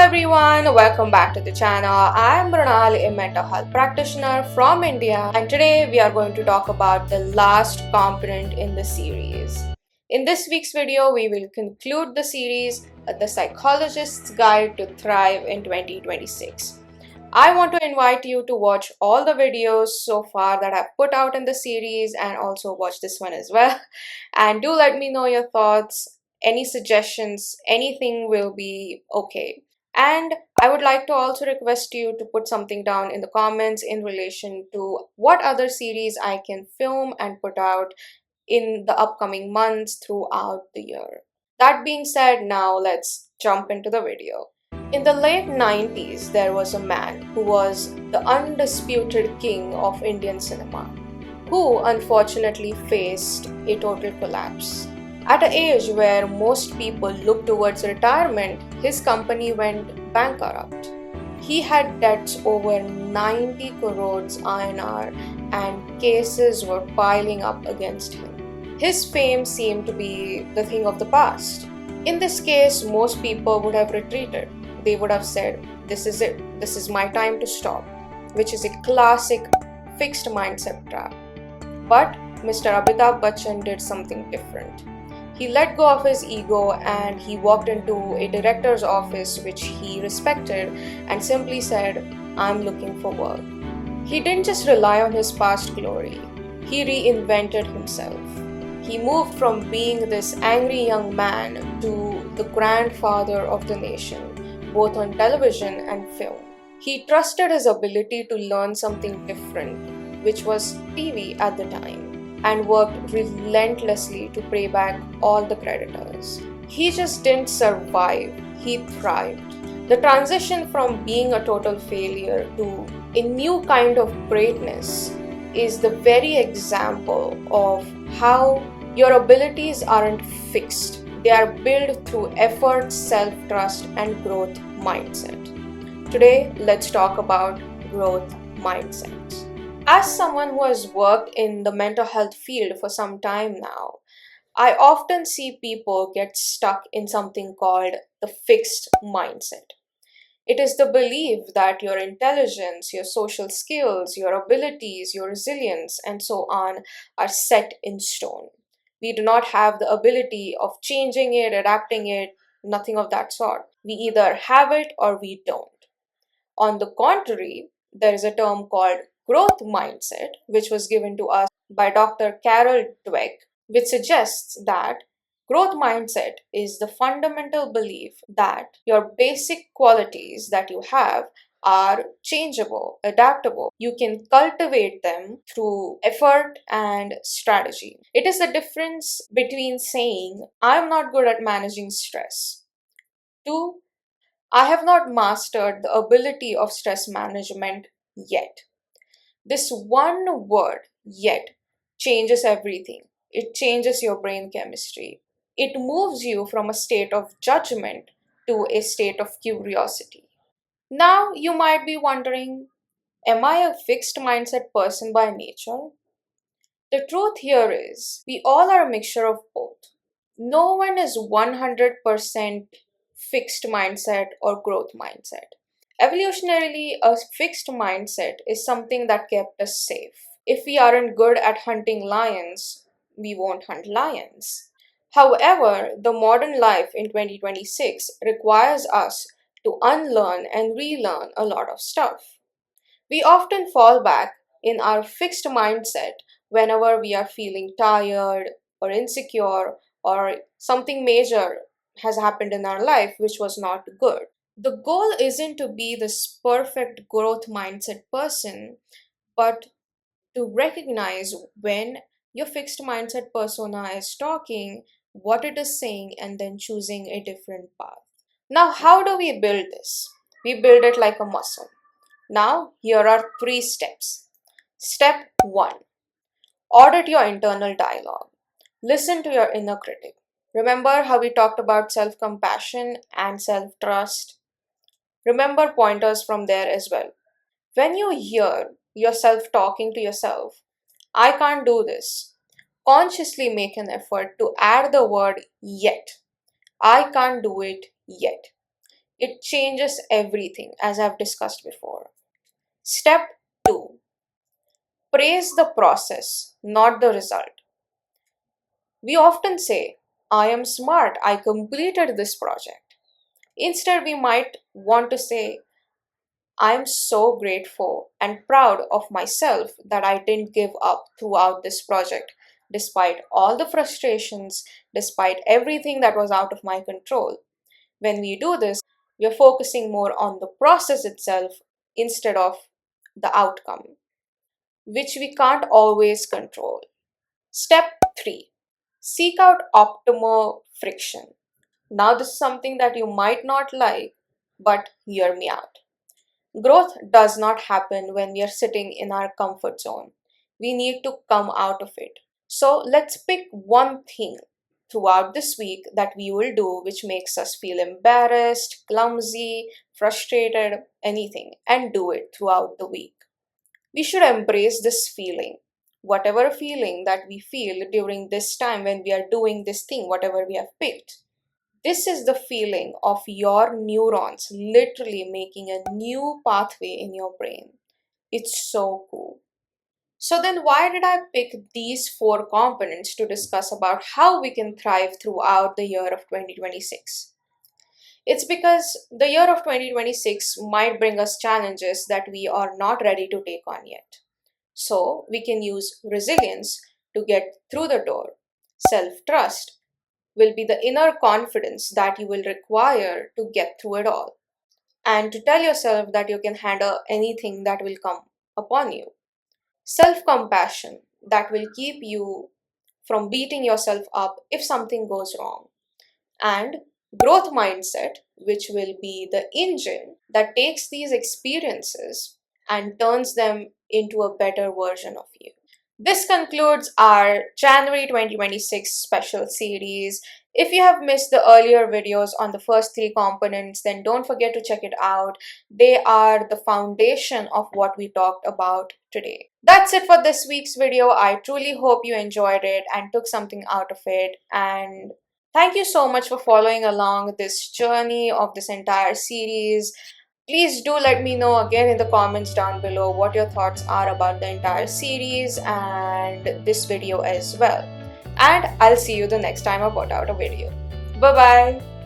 everyone, welcome back to the channel. I am Mrunal, a mental health practitioner from India, and today we are going to talk about the last component in the series. In this week's video, we will conclude the series, The Psychologist's Guide to Thrive in 2026. I want to invite you to watch all the videos so far that I've put out in the series and also watch this one as well. And do let me know your thoughts, any suggestions, anything will be okay. And I would like to also request you to put something down in the comments in relation to what other series I can film and put out in the upcoming months throughout the year. That being said, now let's jump into the video. In the late 90s, there was a man who was the undisputed king of Indian cinema, who unfortunately faced a total collapse. At an age where most people look towards retirement, his company went bankrupt. He had debts over 90 crores INR and cases were piling up against him. His fame seemed to be the thing of the past. In this case, most people would have retreated. They would have said, "This is it, this is my time to stop," which is a classic fixed mindset trap. But Mr. Amitabh Bachchan did something different. He let go of his ego and he walked into a director's office which he respected and simply said, "I'm looking for work." He didn't just rely on his past glory, he reinvented himself. He moved from being this angry young man to the grandfather of the nation, both on television and film. He trusted his ability to learn something different, which was TV at the time, and worked relentlessly to pay back all the creditors. He just didn't survive, he thrived. The transition from being a total failure to a new kind of greatness is the very example of how your abilities aren't fixed. They are built through effort, self-trust, and growth mindset. Today, let's talk about growth mindset. As someone who has worked in the mental health field for some time now, I often see people get stuck in something called the fixed mindset. It is the belief that your intelligence, your social skills, your abilities, your resilience, and so on are set in stone. We do not have the ability of changing it, adapting it, nothing of that sort. We either have it or we don't. On the contrary, there is a term called growth mindset, which was given to us by Dr. Carol Dweck, which suggests that growth mindset is the fundamental belief that your basic qualities that you have are changeable, adaptable. You can cultivate them through effort and strategy. It is the difference between saying, "I'm not good at managing stress," to "I have not mastered the ability of stress management yet." This one word, "yet," changes everything. It changes your brain chemistry. It moves you from a state of judgment to a state of curiosity. Now, you might be wondering, am I a fixed mindset person by nature? The truth here is, we all are a mixture of both. No one is 100% fixed mindset or growth mindset. Evolutionarily, a fixed mindset is something that kept us safe. If we aren't good at hunting lions, we won't hunt lions. However, the modern life in 2026 requires us to unlearn and relearn a lot of stuff. We often fall back in our fixed mindset whenever we are feeling tired or insecure or something major has happened in our life which was not good. The goal isn't to be this perfect growth mindset person, but to recognize when your fixed mindset persona is talking, what it is saying, and then choosing a different path. Now, how do we build this? We build it like a muscle. Now, here are 3 steps. Step 1. Audit your internal dialogue. Listen to your inner critic. Remember how we talked about self-compassion and self-trust? Remember pointers from there as well. When you hear yourself talking to yourself, "I can't do this," consciously make an effort to add the word "yet." I can't do it yet. It changes everything, as I've discussed before. Step 2. Praise the process, not the result. We often say, I am smart, I completed this project. Instead, we might want to say, I am so grateful and proud of myself that I didn't give up throughout this project, despite all the frustrations, despite everything that was out of my control. When we do this, we are focusing more on the process itself instead of the outcome, which we can't always control. Step 3. Seek out optimal friction. Now, this is something that you might not like, but hear me out. Growth does not happen when we are sitting in our comfort zone. We need to come out of it. So, let's pick one thing throughout this week that we will do which makes us feel embarrassed, clumsy, frustrated, anything, and do it throughout the week. We should embrace this feeling. Whatever feeling that we feel during this time when we are doing this thing, whatever we have picked. This is the feeling of your neurons literally making a new pathway in your brain. It's so cool. So then why did I pick these 4 components to discuss about how we can thrive throughout the year of 2026? It's because the year of 2026 might bring us challenges that we are not ready to take on yet. So we can use resilience to get through the door. Self-trust will be the inner confidence that you will require to get through it all. And to tell yourself that you can handle anything that will come upon you. Self compassion that will keep you from beating yourself up if something goes wrong. And growth mindset, which will be the engine that takes these experiences and turns them into a better version of you. This concludes our January 2026 special series. If you have missed the earlier videos on the first 3 components, then don't forget to check it out. They are the foundation of what we talked about today. That's it for this week's video. I truly hope you enjoyed it and took something out of it. And thank you so much for following along this journey of this entire series. Please do let me know again in the comments down below what your thoughts are about the entire series and this video as well. And I'll see you the next time I put out a video. Bye bye.